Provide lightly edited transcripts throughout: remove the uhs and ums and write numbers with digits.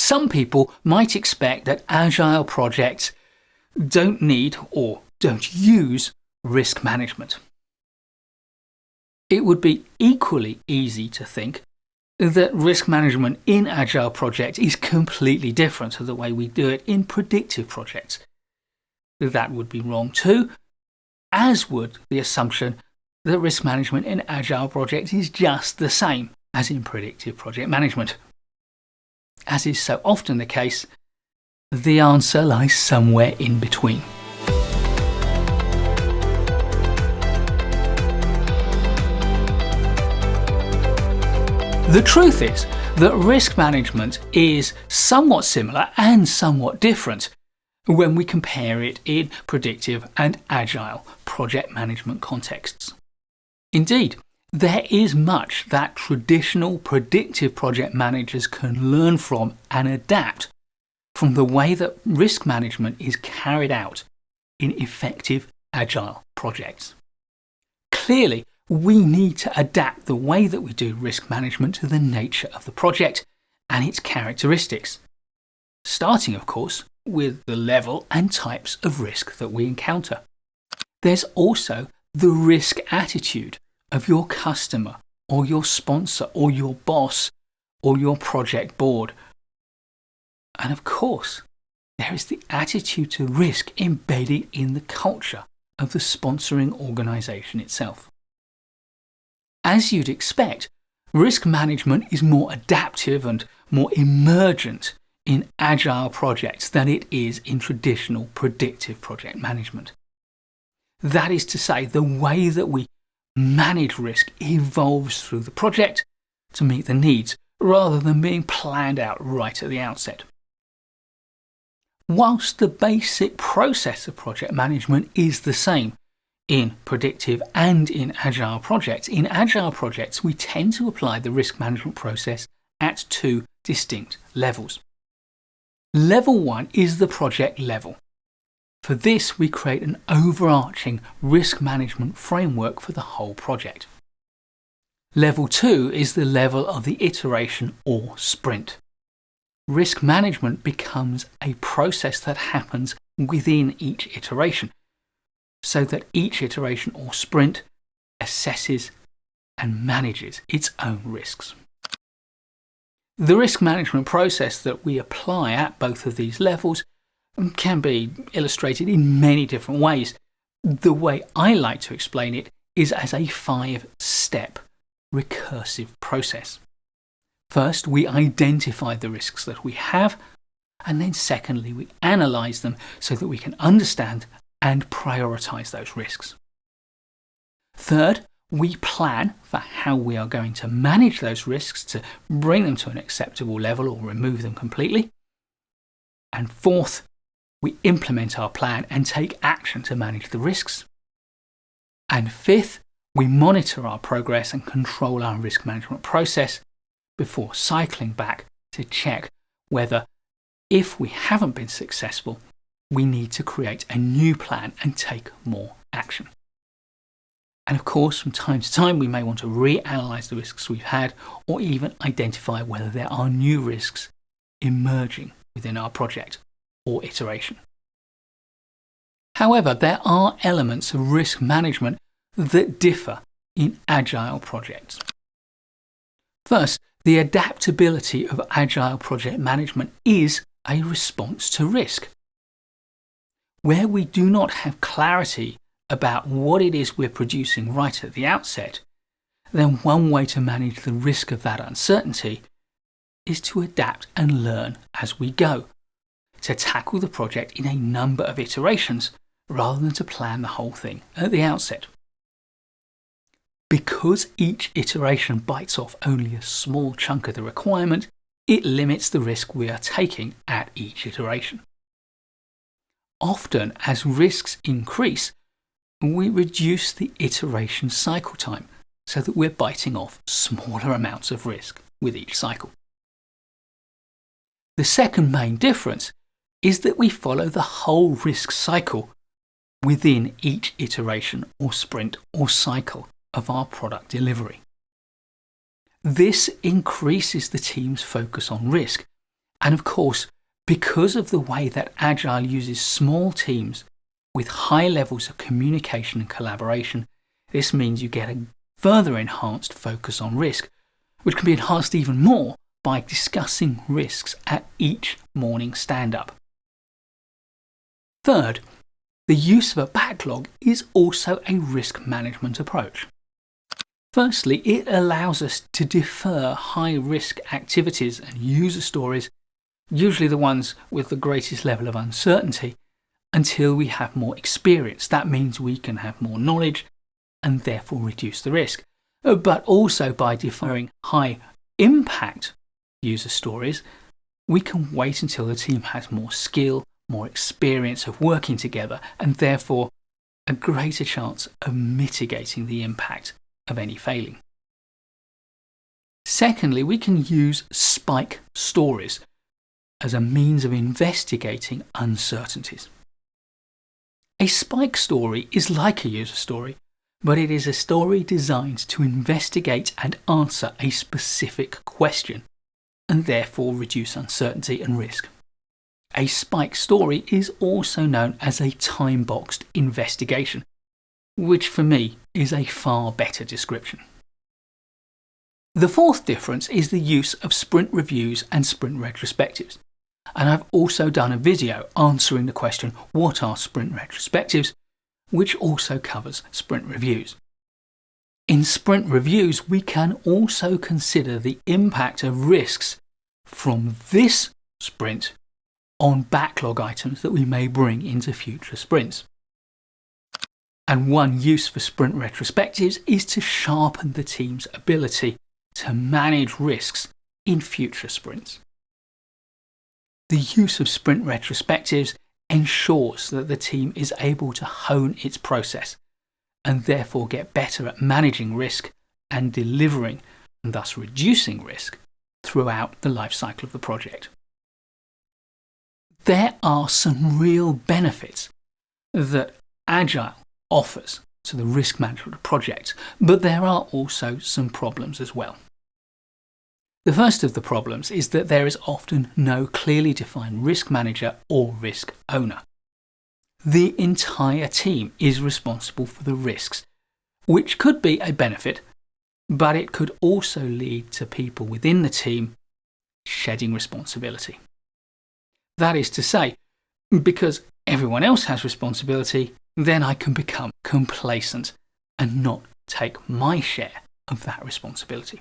Some people might expect that Agile projects don't need or don't use risk management. It would be equally easy to think that risk management in Agile projects is completely different to the way we do it in predictive projects. That would be wrong too, as would the assumption that risk management in Agile projects is just the same as in predictive project management. As is so often the case, the answer lies somewhere in between. The truth is that risk management is somewhat similar and somewhat different when we compare it in predictive and agile project management contexts. Indeed, there is much that traditional predictive project managers can learn from and adapt from the way that risk management is carried out in effective agile projects. Clearly, we need to adapt the way that we do risk management to the nature of the project and its characteristics, starting, of course, with the level and types of risk that we encounter. There's also the risk attitude of your customer or your sponsor or your boss or your project board. And of course, there is the attitude to risk embedded in the culture of the sponsoring organisation itself. As you'd expect, risk management is more adaptive and more emergent in agile projects than it is in traditional predictive project management. That is to say, the way that we manage risk evolves through the project to meet the needs rather than being planned out right at the outset. Whilst the basic process of project management is the same in predictive and in agile projects, we tend to apply the risk management process at two distinct levels. Level 1 is the project level. For this, we create an overarching risk management framework for the whole project. Level 2 is the level of the iteration or sprint. Risk management becomes a process that happens within each iteration, so that each iteration or sprint assesses and manages its own risks. The risk management process that we apply at both of these levels can be illustrated in many different ways. The way I like to explain it is as a 5-step recursive process. First, we identify the risks that we have, and then secondly, we analyse them so that we can understand and prioritise those risks. Third, we plan for how we are going to manage those risks to bring them to an acceptable level or remove them completely. And fourth, we implement our plan and take action to manage the risks. And fifth, we monitor our progress and control our risk management process before cycling back to check whether, if we haven't been successful, we need to create a new plan and take more action. And of course, from time to time, we may want to reanalyze the risks we've had or even identify whether there are new risks emerging within our project or iteration. However, there are elements of risk management that differ in agile projects. First, the adaptability of agile project management is a response to risk. Where we do not have clarity about what it is we're producing right at the outset, then one way to manage the risk of that uncertainty is to adapt and learn as we go, to tackle the project in a number of iterations rather than to plan the whole thing at the outset. Because each iteration bites off only a small chunk of the requirement, it limits the risk we are taking at each iteration. Often, as risks increase, we reduce the iteration cycle time so that we're biting off smaller amounts of risk with each cycle. The second main difference is that we follow the whole risk cycle within each iteration or sprint or cycle of our product delivery. This increases the team's focus on risk And of course, because of the way that Agile uses small teams with high levels of communication and collaboration, this means you get a further enhanced focus on risk, which can be enhanced even more by discussing risks at each morning stand-up. Third, the use of a backlog is also a risk management approach. Firstly, it allows us to defer high-risk activities and user stories, usually the ones with the greatest level of uncertainty, until we have more experience. That means we can have more knowledge and therefore reduce the risk. But also by deferring high-impact user stories, we can wait until the team has more skill, more experience of working together, and therefore a greater chance of mitigating the impact of any failing. Secondly, we can use spike stories as a means of investigating uncertainties. A spike story is like a user story, but it is a story designed to investigate and answer a specific question, and therefore reduce uncertainty and risk. A spike story is also known as a time-boxed investigation, which for me is a far better description. The fourth difference is the use of sprint reviews and sprint retrospectives. And I've also done a video answering the question, what are sprint retrospectives, which also covers sprint reviews. In sprint reviews, we can also consider the impact of risks from this sprint on backlog items that we may bring into future sprints. And one use for sprint retrospectives is to sharpen the team's ability to manage risks in future sprints. The use of sprint retrospectives ensures that the team is able to hone its process and therefore get better at managing risk and delivering, and thus reducing risk, throughout the life cycle of the project. There are some real benefits that Agile offers to the risk management project, but there are also some problems as well. The first of the problems is that there is often no clearly defined risk manager or risk owner. The entire team is responsible for the risks, which could be a benefit, but it could also lead to people within the team shedding responsibility. That is to say, because everyone else has responsibility, then I can become complacent and not take my share of that responsibility.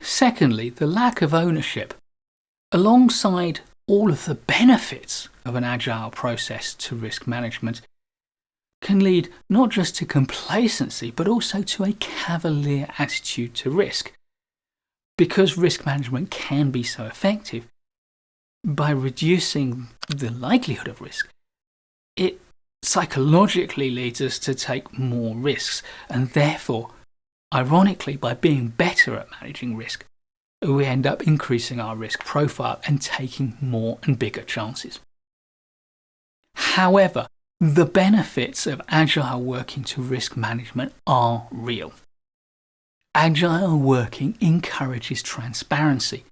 Secondly, the lack of ownership, alongside all of the benefits of an agile process to risk management, can lead not just to complacency, but also to a cavalier attitude to risk. Because risk management can be so effective, by reducing the likelihood of risk, it psychologically leads us to take more risks, and therefore, ironically, by being better at managing risk, we end up increasing our risk profile and taking more and bigger chances. However, the benefits of Agile working to risk management are real. Agile working encourages transparency,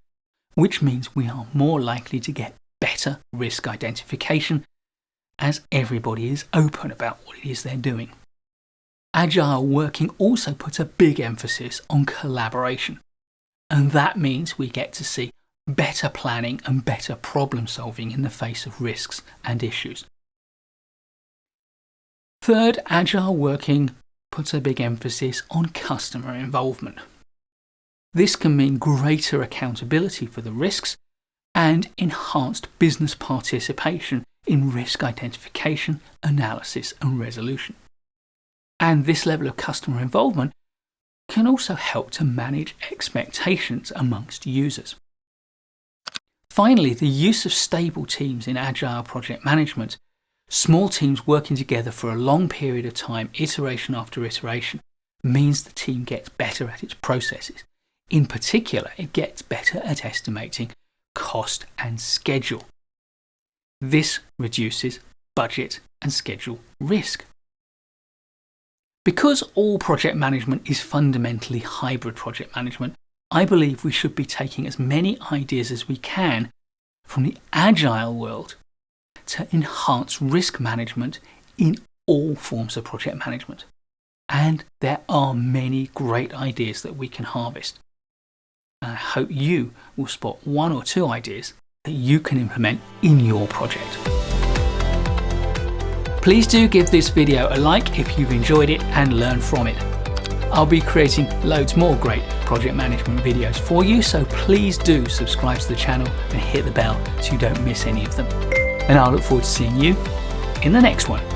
which means we are more likely to get better risk identification as everybody is open about what it is they're doing. Agile working also puts a big emphasis on collaboration, and that means we get to see better planning and better problem solving in the face of risks and issues. Third, Agile working puts a big emphasis on customer involvement. This can mean greater accountability for the risks and enhanced business participation in risk identification, analysis and resolution. And this level of customer involvement can also help to manage expectations amongst users. Finally, the use of stable teams in Agile project management, small teams working together for a long period of time, iteration after iteration, means the team gets better at its processes. In particular, it gets better at estimating cost and schedule. This reduces budget and schedule risk. Because all project management is fundamentally hybrid project management, I believe we should be taking as many ideas as we can from the Agile world to enhance risk management in all forms of project management. And there are many great ideas that we can harvest. And I hope you will spot 1 or 2 ideas that you can implement in your project. Please do give this video a like if you've enjoyed it and learned from it. I'll be creating loads more great project management videos for you, so please do subscribe to the channel and hit the bell so you don't miss any of them. And I'll look forward to seeing you in the next one.